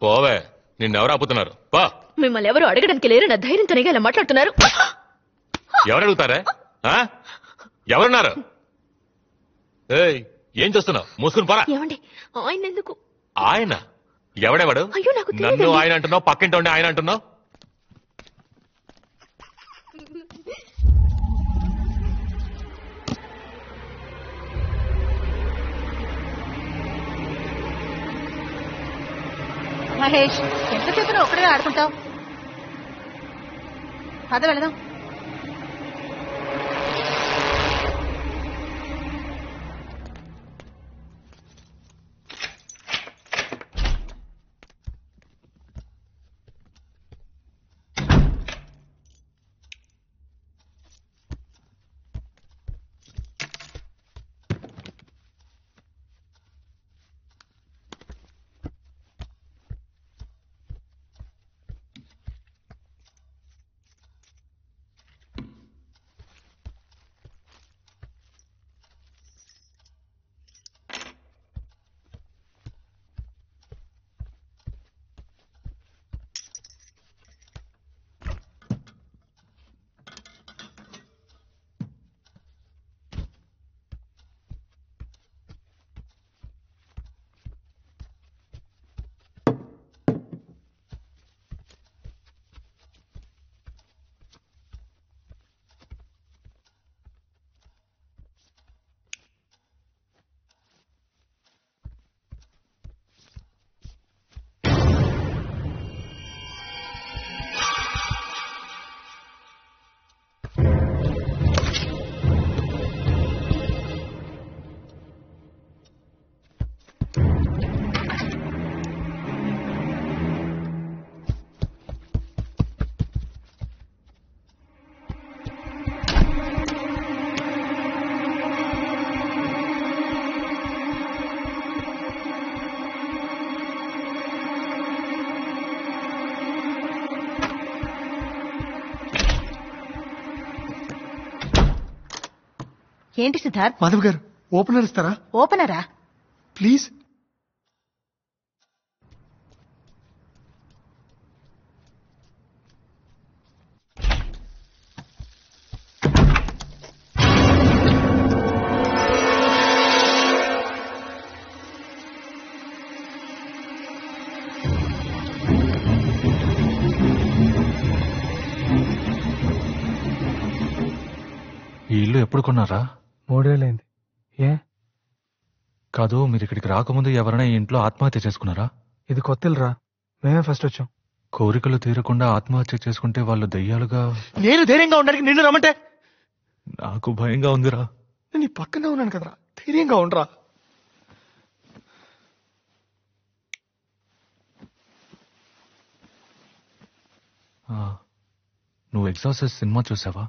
పోవే, నిన్నెవరు ఆపుతున్నారు? పా. మిమ్మల్ని ఎవరు అడగడానికి లేరు, నా ధైర్యంతో ఇలా మాట్లాడుతున్నారు. ఎవరు అడుగుతారే? ఎవరున్నారు? ఏయ్, ఏం చేస్తున్నావు? మూసుకుని పరా. ఏమండి, ఆయన ఎందుకు? ఆయన ఎవడెవడు? అయ్యో, నాకు నన్ను ఆయన అంటున్నావు, పక్కింటి ఉండి ఆయన అంటున్నావు. మహేష్, ఎంతసేపు ఒక్కడే ఆడుకుంటావు? పద వెళదాం. ఏంటి సిద్ధార్థ్? మాధవ్ గారు, ఓపెనర్ ఇస్తారా? ఓపెనరా? ప్లీజ్. ఈ ఇల్లు ఎప్పుడు కొన్నారా? 3 ఏళ్ళైంది. ఏ కాదు, మీరు ఇక్కడికి రాకముందు ఎవరైనా ఈ ఇంట్లో ఆత్మహత్య చేసుకున్నారా? ఇది కొత్త ఇల్లురా, మేమే ఫస్ట్ వచ్చాం. కోరికలు తీరకుండా ఆత్మహత్య చేసుకుంటే వాళ్ళు దయ్యాలుగా... నేను ధైర్యంగా ఉండడానికి నిన్ను రమ్మంటే? నాకు భయంగా ఉందిరా. నేను నీ పక్కనే ఉన్నాను కదరా, ధైర్యంగా ఉండరా. నువ్వు ఎగ్జార్సిస్ట్ సినిమా చూసావా?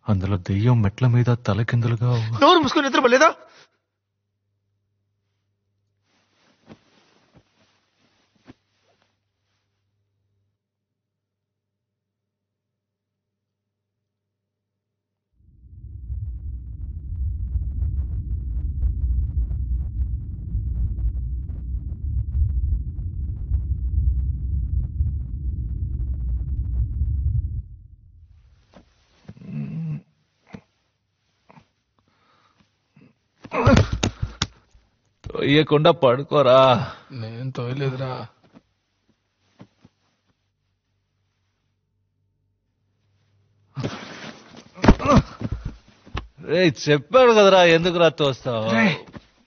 అందులో దెయ్యం మెట్ల మీద తలకిందులుగా... నోరు మూసుకొని నిద్రపోలేదా? తొయ్యకుండా పడుకోరా. నేను తోయలేదురా. రే, చెప్పాడు కదరా, ఎందుకు రా తోస్తావు?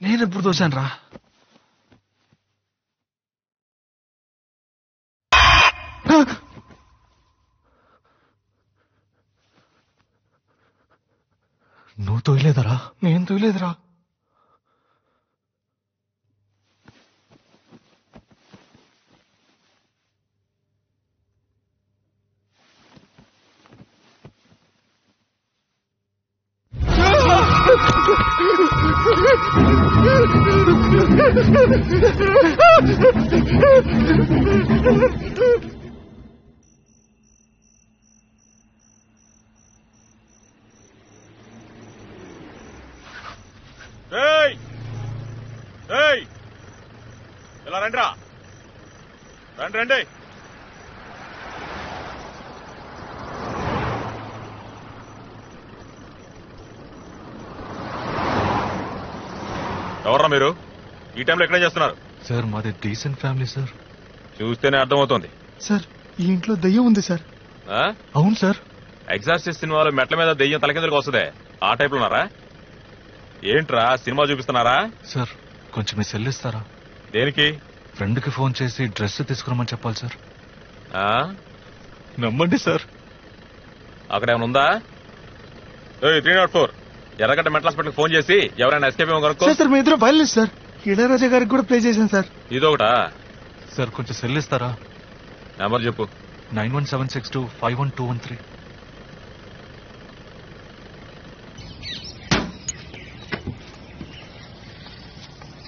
నేను ఎప్పుడు తోసాను రా? నువ్వు తోయలేదరా? నేను తోయలేదురా. ఇలా రండిరా. రండి రండి. ఎవర్రా మీరు? ఈ టైంలో ఎక్కడ చేస్తున్నారు? సార్ మాది డీసెంట్ ఫ్యామిలీ సార్. చూస్తేనే అర్థమవుతోంది. సార్ ఈ ఇంట్లో దయ్యం ఉంది సార్. అవును సార్. ఎగ్జార్సిస్ట్ సినిమాలో మెట్ల మీద దెయ్యం తలకిందరికి వస్తుందే, ఆ టైప్ లో ఉన్నారా? ఏంట్రా సినిమా చూపిస్తున్నారా? సార్ కొంచెం మీ సెల్ ఇస్తారా? దేనికి? ఫ్రెండ్ కి ఫోన్ చేసి డ్రెస్ తీసుకురమ్మని చెప్పాలి సార్. ఆ? నమ్మండి సార్. అక్కడ ఏమైనా ఉందా? 304 ఎర్రగడ్డ మెంటల్ హాస్పిటల్ ఫోన్ చేసి ఎవరైనా ఎస్కేప్ ఏమో కనుక్కో. సార్ మీ ఇద్దరు బయలుదేరు సార్. ఇళయరాజా గారికి కూడా ప్లే చేశాను సార్. ఇదొకటా? సార్ కొంచెం సెల్ ఇస్తారా? నెంబర్ చెప్పు. 9176251213.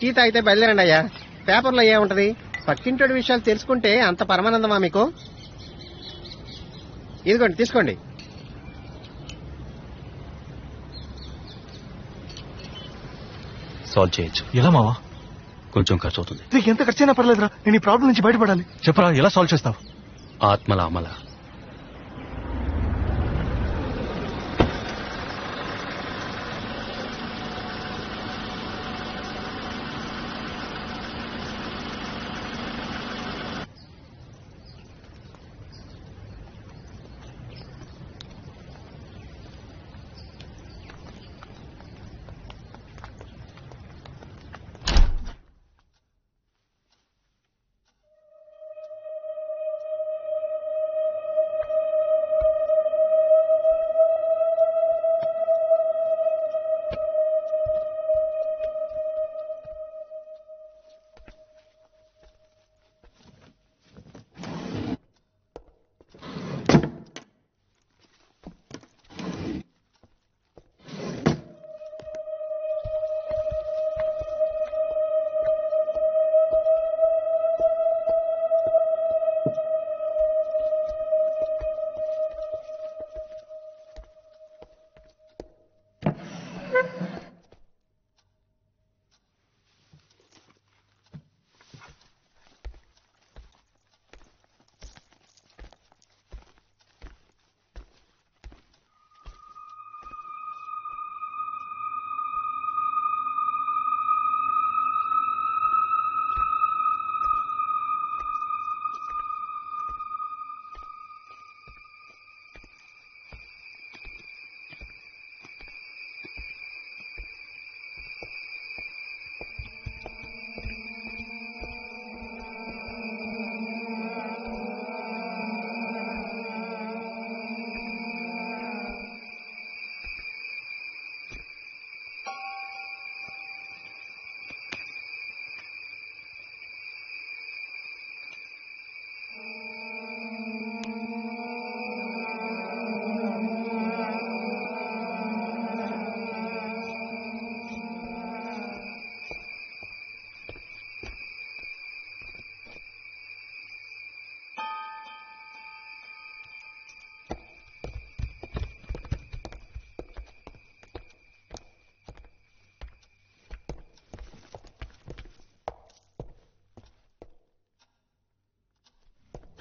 టీ తాగితే బయలుదేరండి అయ్యా. పేపర్లో ఏముంటది? పక్కింటోడి విషయాలు తెలుసుకుంటే అంత పరమానందమా మీకు? ఇదిగోండి తీసుకోండి. సాల్వ్ చేయొచ్చు. ఎలా మావా? కొంచెం ఖర్చు అవుతుంది. నీకు ఎంత ఖర్చైనా పర్లేదురా, నేను ఈ ప్రాబ్లం నుంచి బయటపడాలి. చెప్పరా ఎలా సాల్వ్ చేస్తావు? ఆత్మల అమల.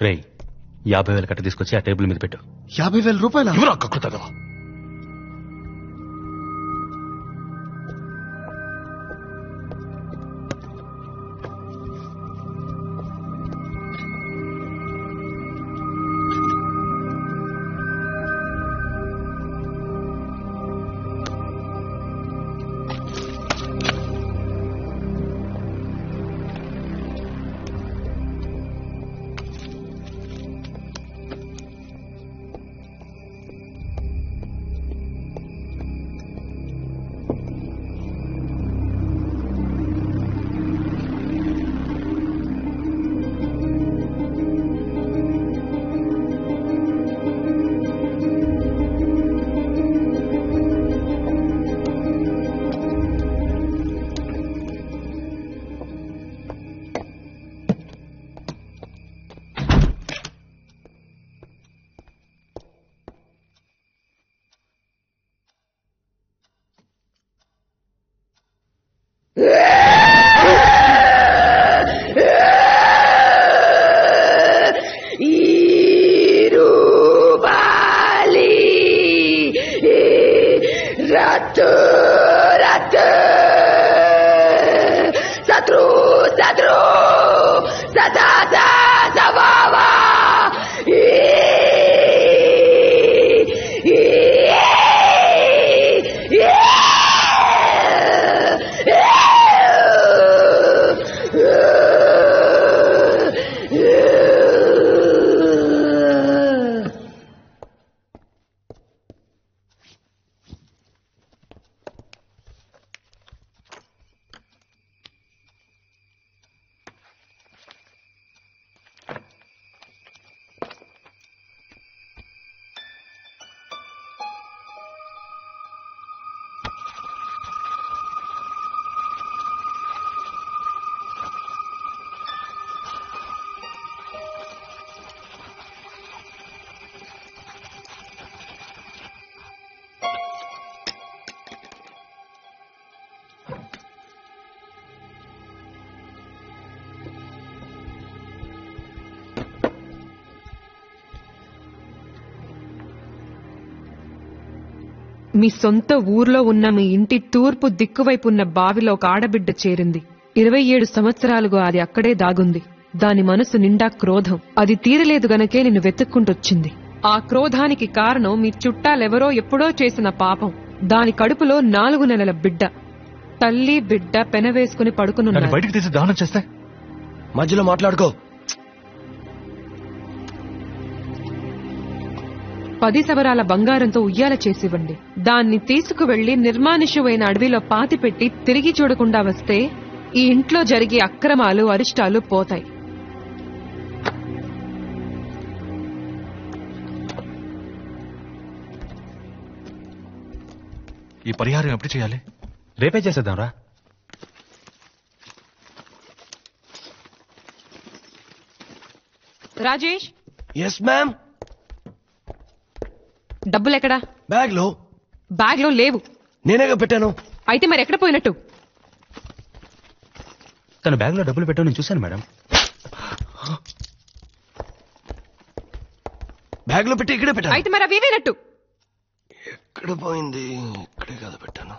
రేయ్ 50,000 కట్ట తీసుకొచ్చి ఆ టేబుల్ మీద పెట్టు. 50,000 రూపాయలు? ఎవరు కక్కుతుందా? మీ సొంత ఊర్లో ఉన్న మీ ఇంటి తూర్పు దిక్కువైపు ఉన్న బావిలో ఒక ఆడబిడ్డ చేరింది. 27 సంవత్సరాలుగా అది అక్కడే దాగుంది. దాని మనసు నిండా క్రోధం. అది తీరలేదు గనకే నిన్ను వెతుక్కుంటొచ్చింది. ఆ క్రోధానికి కారణం మీ చుట్టాలెవరో ఎప్పుడో చేసిన పాపం. దాని కడుపులో 4 నెలల బిడ్డ. తల్లి బిడ్డ పెనవేసుకుని పడుకునున్నారు. బయటికి తీసి దానం చేస్తే మధ్యలో మాట్లాడుకో. 10 సవరాల బంగారంతో ఉయ్యాల చేసివ్వండి. దాన్ని తీసుకువెళ్లి నిర్మానుష్యమైన అడవిలో పాతిపెట్టి తిరిగి చూడకుండా వస్తే ఈ ఇంట్లో జరిగే అక్రమాలు అరిష్టాలు పోతాయి. ఈ పరిహారం ఎప్పుడు చేయాలి? రేపే చేసేద్దాం రా. Rajesh, yes ma'am. డబ్బులెక్కడా? బ్యాగ్ లో. బ్యాగ్ లో లేవు. నేనేగా పెట్టాను. అయితే మరి ఎక్కడ పోయినట్టు? తన బ్యాగ్ లో డబ్బులు పెట్టావు, నేను చూశాను మేడం. బ్యాగ్ లో పెట్టి ఇక్కడే పెట్టాను. అయితే మరి అవి ఏమైనట్టు? ఎక్కడ పోయింది? ఇక్కడే కదా పెట్టాను.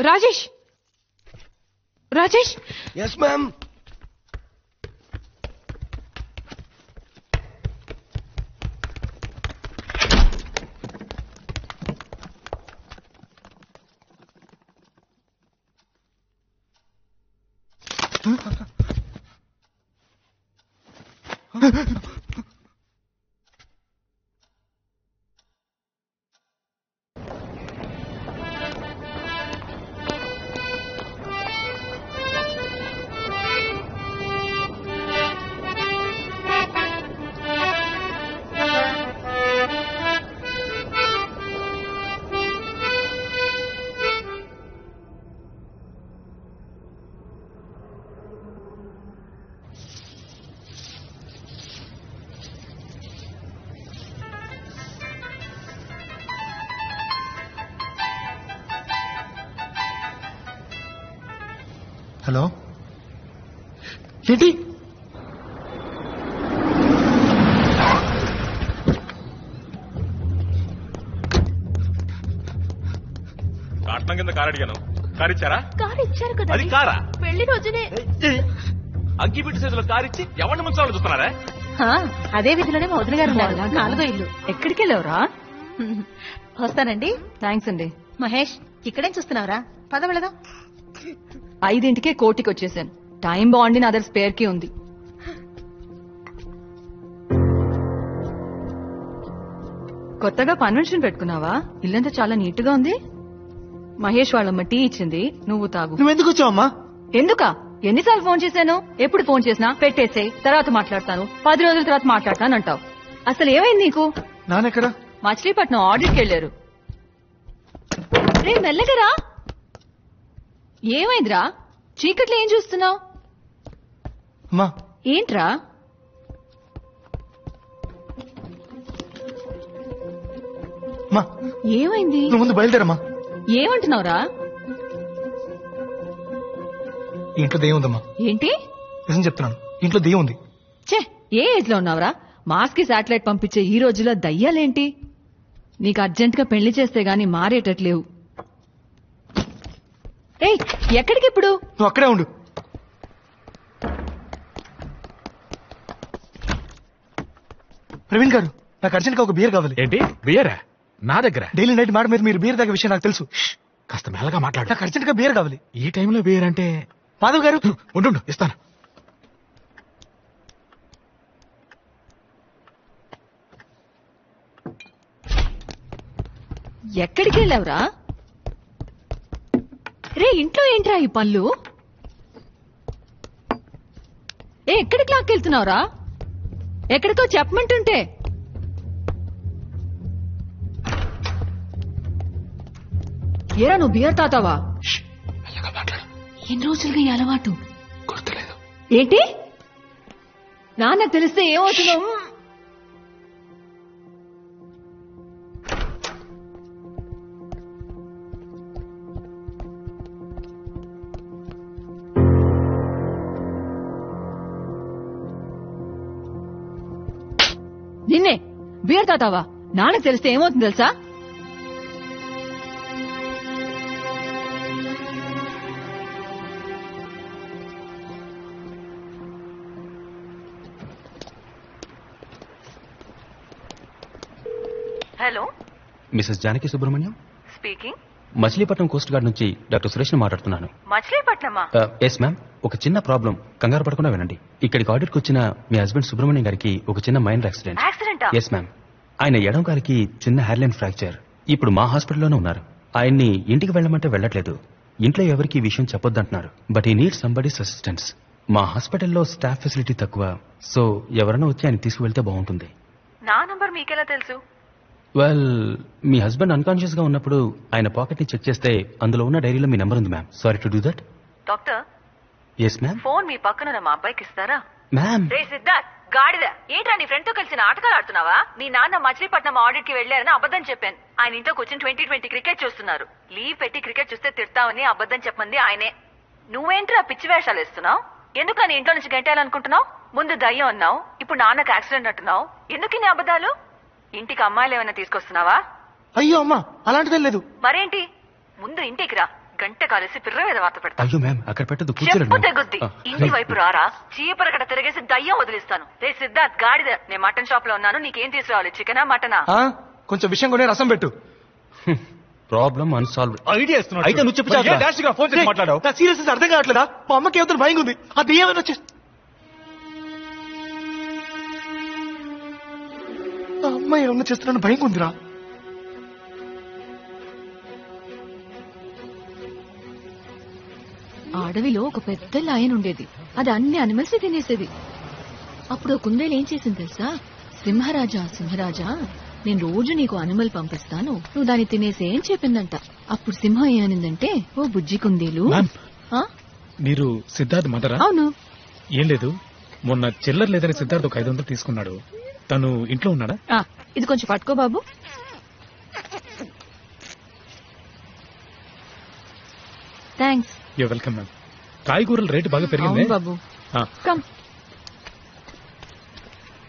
Rajesh, Rajesh. Yes ma'am. Hello, ఏంటి? కాటనం కింద కారు అడిగాను. కారు ఇచ్చారా? కారు ఇచ్చారు కదా. అది కారా? పెళ్లి రోజునే అగ్గిపెట్టి సైజులో కారు ఇచ్చి ఎవరిని ముంచాలని చూస్తున్నారా? అదే విధిలోనే మా వదిన గారు ఉన్నారు. 4వ ఇల్లు. ఎక్కడికి వెళ్ళావురా? వస్తానండి. థ్యాంక్స్ అండి. మహేష్, ఇక్కడేం చూస్తున్నావురా? పద వెళదాం. 5ంటికే కోటికి వచ్చేసాను. టైం బాగుండి నా దగ్గర స్పేర్ కి ఉంది. కొత్తగా కన్వెన్షన్ పెట్టుకున్నావా? ఇల్లంతా చాలా నీట్ గా ఉంది. మహేష్ వాళ్ళమ్మ టీ ఇచ్చింది, నువ్వు తాగు. నువ్వెందుకు వచ్చావమ్మా? ఎందుకా? ఎన్నిసార్లు ఫోన్ చేశాను? ఎప్పుడు ఫోన్ చేసినా పెట్టేసే, తర్వాత మాట్లాడతాను, 10 రోజుల తర్వాత మాట్లాడతాను అంటావు. అసలు ఏమైంది నీకు? నాన్నెక్కడా? మచిలీపట్నం ఆడిట్కి వెళ్ళారు. రే మెల్లగరా, ఏమైందిరా? చీకట్లో ఏం చూస్తున్నావు? అమ్మా ఏంట్రా? అమ్మా ఏమైంది? నువ్వు ముందు బయలుదేరమ్మా. ఏమంటున్నావురా? ఇంట్లో దెయ్యం ఉందమ్మా. ఏంటి? నిజం చెప్తున్నాను, ఇంట్లో దెయ్యం ఉంది. ఛే, ఏ ఏజ్ లో ఉన్నావురా? మాస్కి శాటిలైట్ పంపించే ఈ రోజుల్లో దయ్యాలేంటి? నీకు అర్జెంట్ గా పెళ్లి చేస్తే గాని మారేటట్లేవు. ఏయ్, ఎక్కడికి ఇప్పుడు? నువ్వు అక్కడే ఉండు. ప్రవీణ్ గారు, నాకు అర్జెంట్ గా ఒక బియర్ కావాలి. ఏంటి బియరా? నా దగ్గర డైలీ నైట్ మాట మీద మీరు బియర్ తాగే విషయం నాకు తెలుసు. కాస్త మెల్లగా మాట్లాడు. నాకు అర్జెంట్ గా బియర్ కావాలి. ఈ టైంలో బియర్ అంటే? మాధవ్ గారు, ఉండు ఇస్తాను. ఎక్కడికి వెళ్ళావురా? రే, ఇంట్లో ఏంట్రా ఈ పళ్ళు? ఎక్కడికి లాక్కెళ్తున్నావురా? ఎక్కడికో చెప్పమంటుంటే. ఏరా, నువ్వు బియర్ తాతావా? మెల్లగా మాట్లాడు. ఎన్ని రోజులుగా ఈ అలవాటు? గుర్తులేదు. ఏంటి? నాన్నకు తెలిస్తే ఏమవుతుందో? నిన్నే బియర్ తాతావా? నాన్నకు తెలిస్తే ఏమవుతుంది తెలుసా? Hello, Mrs Janaki Subrahmanyam, speaking. Machilipatnam coast guard నుంచి డాక్టర్ సురేష్ ని మాట్లాడుతున్నాను. మచిలీపట్నమా? Yes ma'am. ఒక చిన్న ప్రాబ్లం, కంగారు పడకుండా వినండి. ఇక్కడికి ఆడిట్కి వచ్చిన మీ హస్బెండ్ సుబ్రహ్మణ్యం గారికి ఒక చిన్న మైనర్ యాక్సిడెంట్. యాక్సిడెంటా? Yes ma'am. ఆయన ఎడం గారికి చిన్న హెయిర్లైన్ ఫ్రాక్చర్. ఇప్పుడు మా హాస్పిటల్లోనే ఉన్నారు. ఆయన్ని ఇంటికి వెళ్ళమంటే వెళ్ళట్లేదు. ఇంట్లో ఎవరికి ఈ విషయం చెప్పొద్దంటున్నారు. బట్ ఈ నీడ్ సంబడీస్ అసిస్టెన్స్. మా హాస్పిటల్లో స్టాఫ్ ఫెసిలిటీ తక్కువ, సో ఎవరైనా వచ్చి ఆయన తీసుకువెళ్తే బాగుంటుంది. నా నంబర్ మీకెలా తెలుసు? వెల్, మీ హస్బెండ్ అన్కాన్షియస్ గా ఉన్నప్పుడు ఆయన పాకెట్ ని చెక్ చేస్తే అందులో ఉన్న డైరీలో మీ నెంబర్ ఉంది ma'am. Sorry to do that. Doctor, yes ma'am. Phone మీ పక్కన మా అబ్బాయికి ఇస్తారా? మ్యామ్. రే సిద్ధార్థ్, గాడిద, ఏంట్రా నీ ఫ్రెండ్ తో కలిసి నాటకాలు ఆడుతున్నావా? మీ నాన్న మచిలీపట్నం ఆడిట్ కి వెళ్లారని అబద్ధం చెప్పాను. ఆయన ఇంట్లో కూర్చొని 2020 క్రికెట్ చూస్తున్నారు. లీవ్ పెట్టి క్రికెట్ చూస్తే తిడతావని అబద్ధం చెప్పండి ఆయనే. నువ్వేంట్రా పిచ్చి వేషాలు వేస్తున్నావు? ఎందుకని ఇంట్లో నుంచి గంటేయాలనుకుంటున్నావు? ముందు దయ్యం అన్నావు, ఇప్పుడు నాన్నకు యాక్సిడెంట్ అంటున్నావు. ఎందుకు ఇన్ని అబద్ధాలు? ఇంటికి అమ్మాయిలు ఏమైనా తీసుకొస్తున్నావా? అయ్యో అమ్మా, అలాంటిదేం లేదు. మరేంటి? ముందు ఇంటికి రా, గంట కాలేసి పిర్ర మీద వార్త పెడతా. అయ్యో మ్యామ్, అక్కడ పెట్టదు, చెప్పు కూర్చోండి. తెగుద్ది. ఇంటి వైపు రారా, చీపరకట తిరిగేసి దయ్యం వదిలిస్తాను. రే సిద్ధార్థ్, గాడిద, నేను మటన్ షాప్ లో ఉన్నాను. నీకేం తీసుకురావాలి, చికెనా మటనా? కొంచెం విషయం కొనే రసం పెట్టు. Problem unsolved. ఐడియా అయితే నువ్వు చెప్పు చాలు. డాష్ గా ఫోన్ చేసి మాట్లాడావు. నా సీరియస్ అర్థం కావట్లేదా? మా అమ్మకి ఏమైనా భయం ఉంది. ఆ దెయ్యం వచ్చే ఆ అమ్మాయి ఏమన్నా చేస్తున్నాను భయం ఉందిరా. అడవిలో ఒక పెద్ద లయన్ ఉండేది. అది అన్ని అనిమల్స్ తినేసేది. అప్పుడు కుందేలు ఏం చేసింది తెలుసా? సింహరాజా, సింహరాజా, నేను రోజు నీకు అనిమల్ పంపిస్తాను, నువ్వు దాన్ని తినేసే అని చెప్పిందంట. అప్పుడు సింహం ఏమనిందంటే, ఓ బుజ్జి కుందేలు. మీరు సిద్ధార్థ్ మదరా? అవును. ఏం లేదు, మొన్న చిల్లర లేదని సిద్ధార్థ్ ఒక 500 తీసుకున్నాడు. తను ఇంట్లో ఉన్నాడా? ఇది కొంచెం పట్టుకో బాబు. థ్యాంక్స్. You welcome ma'am. కాయగూరల రేటు బాగా పెరిగింది బాబు. కమ్.